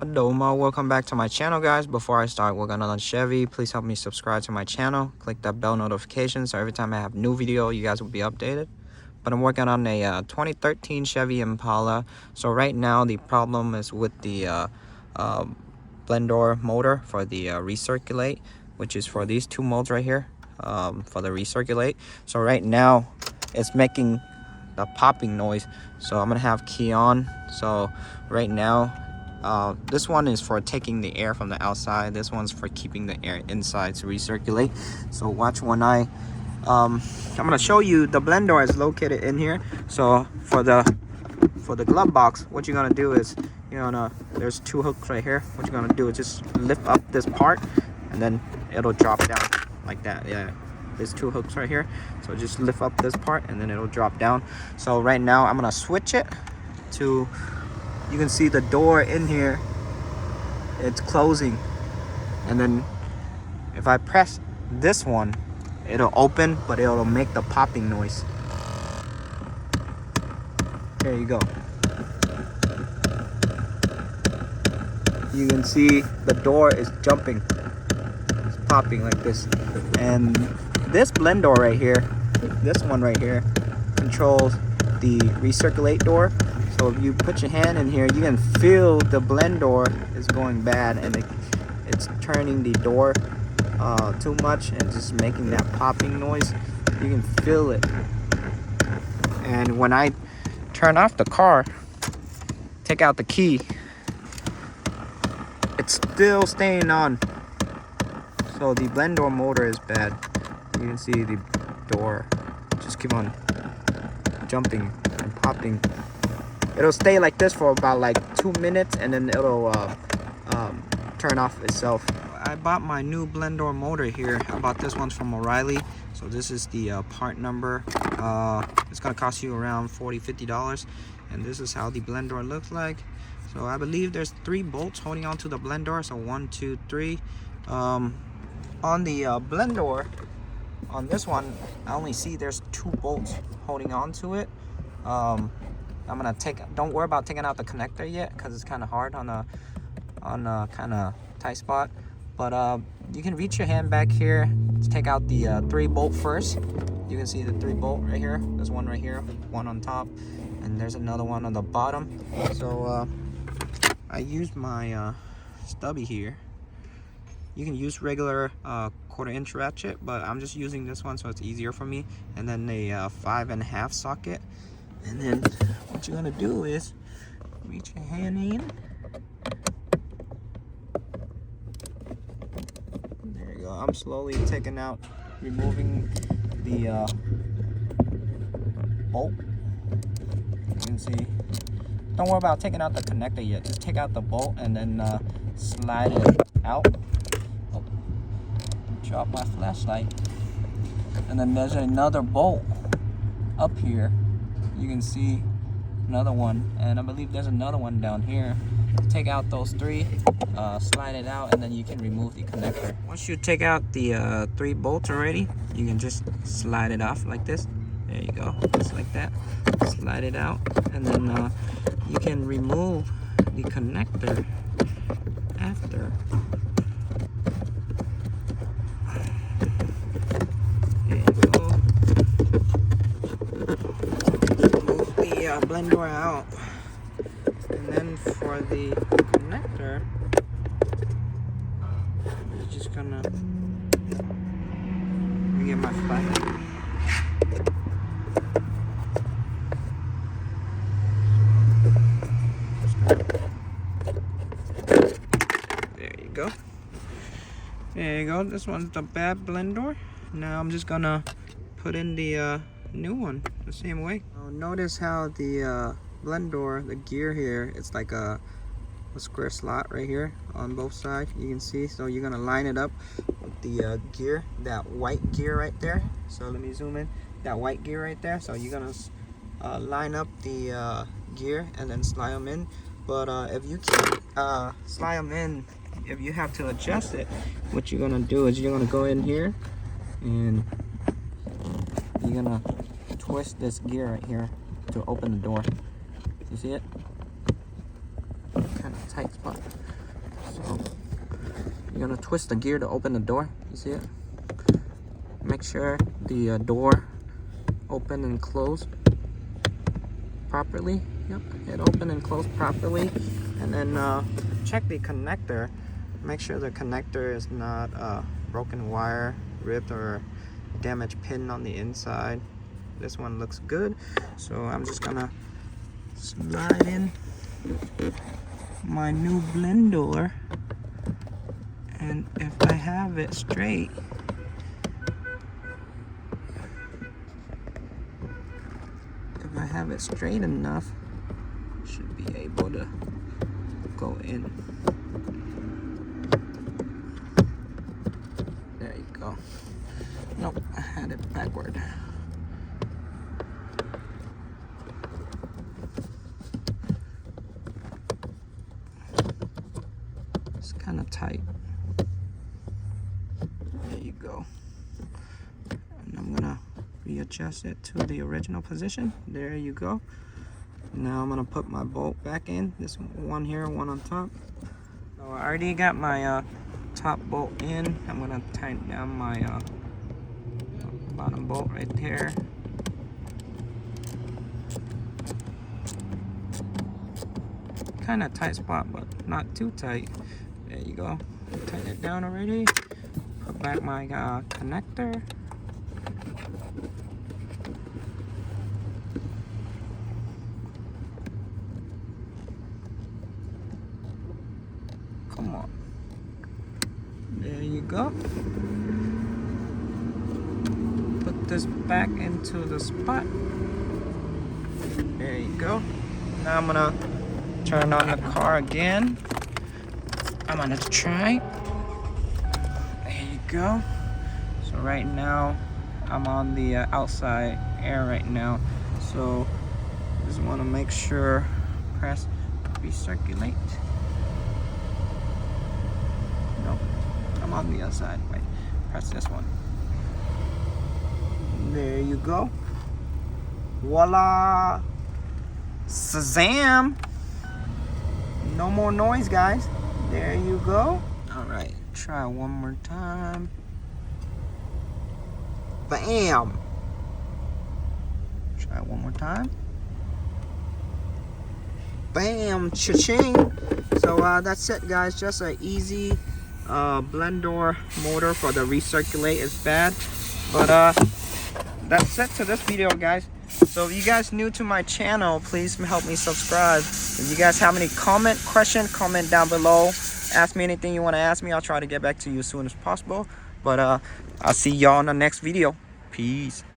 Adoma, welcome back to my channel, guys. Before I start working on Chevy, please help me subscribe to my channel. Click that bell notification so every time I have new video, you guys will be updated. But I'm working on a 2013 Chevy Impala. So right now the problem is with the blend door motor for the recirculate, which is for these two modes right here, for the recirculate. So right now it's making the popping noise, so I'm gonna have key on. So right now this one is for taking the air from the outside, this one's for keeping the air inside to recirculate. So watch when I'm gonna show you the blend door is located in here. So for the glove box, what you're gonna do is there's two hooks right here. What you're gonna do is just lift up this part and then it'll drop down like that. Yeah, there's two hooks right here, so just lift up this part and then it'll drop down. So right now I'm gonna switch it to, you can see the door in here, it's closing, and then if I press this one, it'll open, but it'll make the popping noise. There you go. You can see the door is jumping, it's popping like this. And this blend door right here, this one right here, controls the recirculate door. So if you put your hand in here, you can feel the blend door is going bad, and it's turning the door too much and just making that popping noise. You can feel it. And when I turn off the car, take out the key, it's still staying on. So the blend door motor is bad. You can see the door just keep on jumping and popping. It'll stay like this for about like 2 minutes, and then it'll turn off itself. I bought my new blend door motor here. I bought this one from O'Reilly. So this is the part number. It's gonna cost you around $40–50, and this is how the blend door looks like. So I believe there's 3 bolts holding on to the blend door. So 1, 2, 3. On the blend door, on this one, I only see there's 2 bolts holding on to it. I'm gonna don't worry about taking out the connector yet, because it's kind of hard on a kind of tight spot. But you can reach your hand back here to take out the 3 bolt first. You can see the 3 bolt right here. There's one right here, one on top, and there's another one on the bottom. So I used my stubby here. You can use regular 1/4" ratchet, but I'm just using this one so it's easier for me. And then a 5½ socket. And then what you're gonna do is reach your hand in. There you go. I'm slowly taking out, removing the bolt. You can see. Don't worry about taking out the connector yet. Just take out the bolt and then slide it out. Oh, drop my flashlight. And then there's another bolt up here. You can see another one, and I believe there's another one down here. Take out those 3, slide it out, and then you can remove the connector. Once you take out the 3 bolts already, you can just slide it off like this. There you go, just like that. Slide it out, and then you can remove the connector after. There you go. Move the blend door out, and then for the connector, I'm just gonna get my flashlight. There you go. This one's the bad blend door. Now I'm just gonna put in the new one the same way. Notice how the blend door, the gear here, it's like a square slot right here on both sides. You can see. So you're gonna line it up with the gear, that white gear right there. So let me zoom in. That white gear right there. So you're gonna line up the gear and then slide them in. But if you can't slide them in, if you have to adjust it, what you're gonna do is you're gonna go in here and you're gonna twist this gear right here to open the door. You see it? Kind of tight spot. you're gonna twist the gear to open the door. You see it? Make sure the door open and close properly. Yep, it open and close properly. And then check the connector. Make sure the connector is not broken wire, ripped, or damaged pin on the inside. This one looks good, so I'm just gonna slide in my new blend door, and if I have it straight, enough, should be able to go in. There you go. Nope, I had it backward. It's kind of tight. There you go. And I'm gonna readjust it to the original position. There you go. Now I'm gonna put my bolt back in. This one here, one on top. So I already got my top bolt in. I'm gonna tighten down my bottom bolt right there. Kind of tight spot, but not too tight. There you go. Tighten it down already. Put back my connector. Come on. There you go. Put this back into the spot. There you go. Now I'm gonna turn on the car again. I'm gonna try. There you go. So right now I'm on the outside air right now. So just want to make sure, press recirculate. No, I'm on the outside. Wait, press this one. There you go. Voila! Shazam! No more noise, guys. There you go. All right, try one more time. Bam! Try one more time. Bam! Cha-ching! So that's it, guys. Just an easy blend door motor for the recirculate is bad. But that's it to this video, guys. So if you guys new to my channel, please help me subscribe. If you guys have any question, comment down below. Ask me anything you want to ask me. I'll try to get back to you as soon as possible. But I'll see y'all in the next video. Peace.